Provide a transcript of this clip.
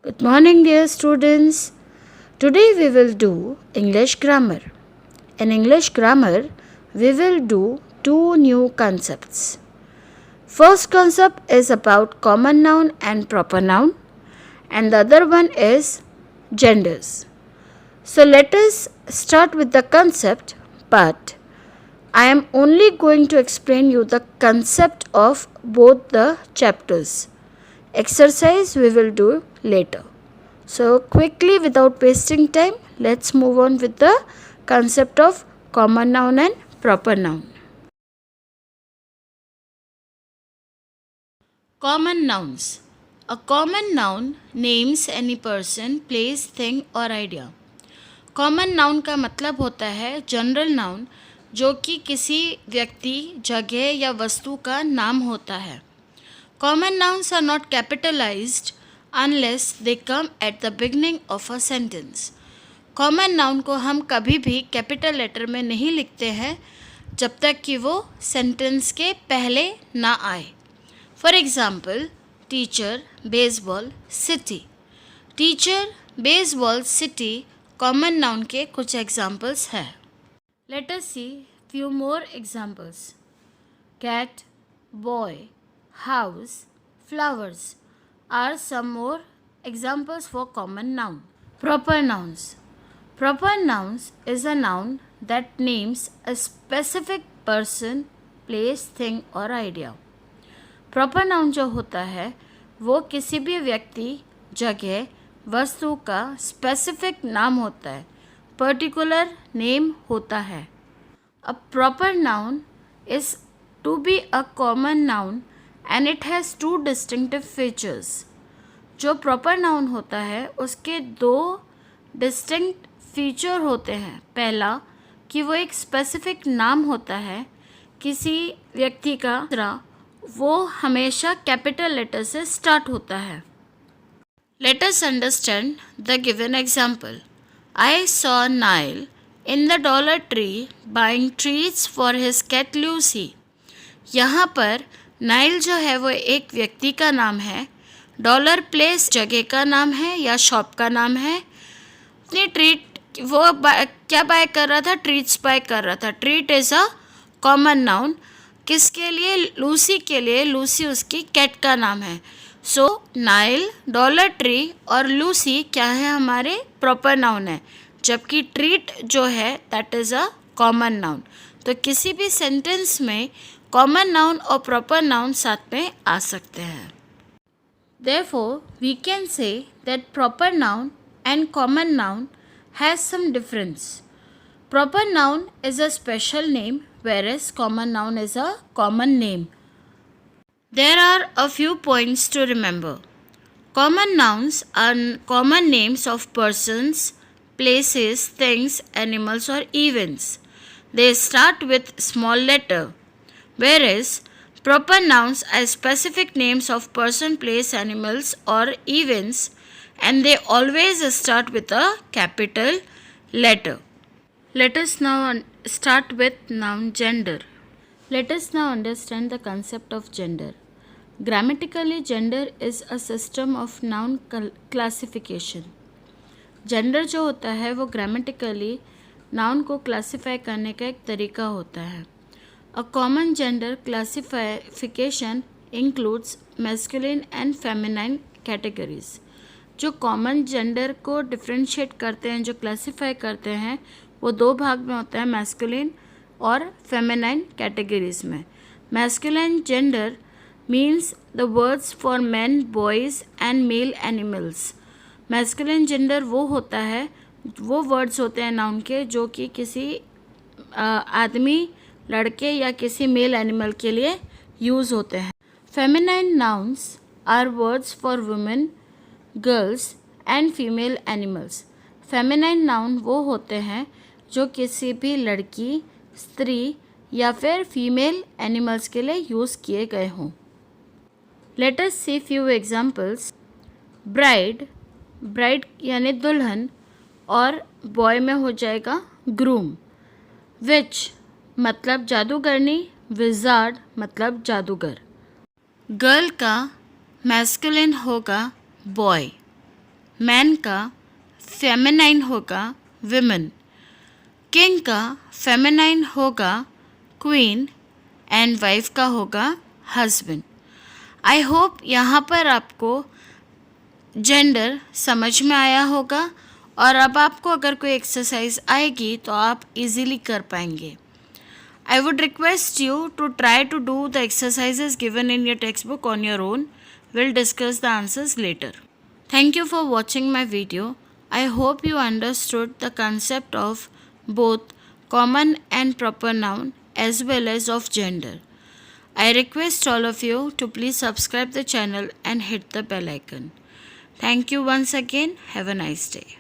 Good morning, dear students. Today we will do English grammar. In English grammar, we will do two new concepts. First concept is about common noun and proper noun, and the other one is genders. So let us start with the concept, but I am only going to explain you the concept of both the chapters. Exercise we will do later. So quickly, without wasting time, let's move on with the concept of common noun and proper noun. Common nouns. A common noun names any person, place, thing or idea. Common noun का मतलब होता है general noun जो कि किसी व्यक्ति, जगह या वस्तु का नाम होता है. Common nouns are not capitalized unless they come at the beginning of a sentence. Common noun को हम कभी भी कैपिटल लेटर में नहीं लिखते हैं जब तक कि वो सेंटेंस के पहले ना आए. For example, teacher, baseball, city. Teacher, baseball, city common noun के कुछ एग्जाम्पल्स हैं. Let us see few more examples. Cat, boy, house, flowers are some more examples for common noun. Proper nouns. Proper nouns is a noun that names a specific person, place, thing or idea. Proper noun जो होता है वो किसी भी व्यक्ति, जगह, वस्तु का स्पेसिफिक नाम होता है, पर्टिकुलर नेम होता है. A proper noun is to be a common noun and it has two distinctive features. जो प्रॉपर नाउन होता है उसके दो डिस्टिंक्ट फीचर होते हैं. पहला कि वो एक स्पेसिफिक नाम होता है किसी व्यक्ति का. दूसरा, वो हमेशा कैपिटल लेटर से स्टार्ट होता है. Let us understand the given example. I saw Nile in the dollar tree buying treats for his cat Lucy. यहाँ पर नाइल जो है वो एक व्यक्ति का नाम है, डॉलर प्लेस जगह का नाम है या शॉप का नाम है. अपनी ट्रीट वो क्या बाय कर रहा था? ट्रीट्स बाय कर रहा था. Treat is a common noun. किसके लिए? लूसी के लिए. लूसी उसकी कैट का नाम है. सो नाइल, डॉलर ट्री और लूसी क्या है? हमारे प्रॉपर नाउन है, जबकि ट्रीट जो है that is a common noun. तो किसी भी सेंटेंस में कॉमन नाउन और प्रॉपर नाउन साथ में आ सकते हैं. Therefore, we can say that proper noun and common noun has some difference. Proper noun is a special name whereas common noun is a common name. There are a few points to remember. Common nouns are common names of persons, places, things, animals or events. They start with small letter. Whereas proper nouns are specific names of person, place, animals or events and they always start with a capital letter. Let us now start with noun gender. Let us now understand the concept of gender. Grammatically, gender is a system of noun classification. Gender जो होता है वो grammatically noun को classify करने का एक तरीका होता है. A common gender classification includes masculine and feminine categories. जो कॉमन जेंडर को डिफ्रेंशिएट करते हैं, जो क्लासीफाई करते हैं, वो दो भाग में होता है, मैस्कुलिन और फेमिनाइन कैटेगरीज में. Masculine gender means the words for man, boys and male animals. Masculine gender वो होता है, वो वर्ड्स होते हैं नाउन के जो कि किसी आदमी, लड़के या किसी मेल एनिमल के लिए यूज़ होते हैं. Feminine nouns are words for women, girls and female animals. Feminine noun वो होते हैं जो किसी भी लड़की, स्त्री या फिर फीमेल एनिमल्स के लिए यूज़ किए गए हों. Late us see few examples. Bride, bride यानी दुल्हन, और बॉय में हो जाएगा ग्रूम. विच मतलब जादूगरनी, विजार्ड मतलब जादूगर. गर्ल का मैस्कुलिन होगा बॉय. मैन का फेमिनाइन होगा विमेन, किंग का फेमिनाइन होगा क्वीन एंड वाइफ का होगा हस्बैंड। आई होप यहाँ पर आपको जेंडर समझ में आया होगा और अब आपको अगर कोई एक्सरसाइज आएगी तो आप इजीली कर पाएंगे। I would request you to try to do the exercises given in your textbook on your own. We'll discuss the answers later. Thank you for watching my video. I hope you understood the concept of both common and proper noun as well as of gender. I request all of you to please subscribe the channel and hit the bell icon. Thank you once again. Have a nice day.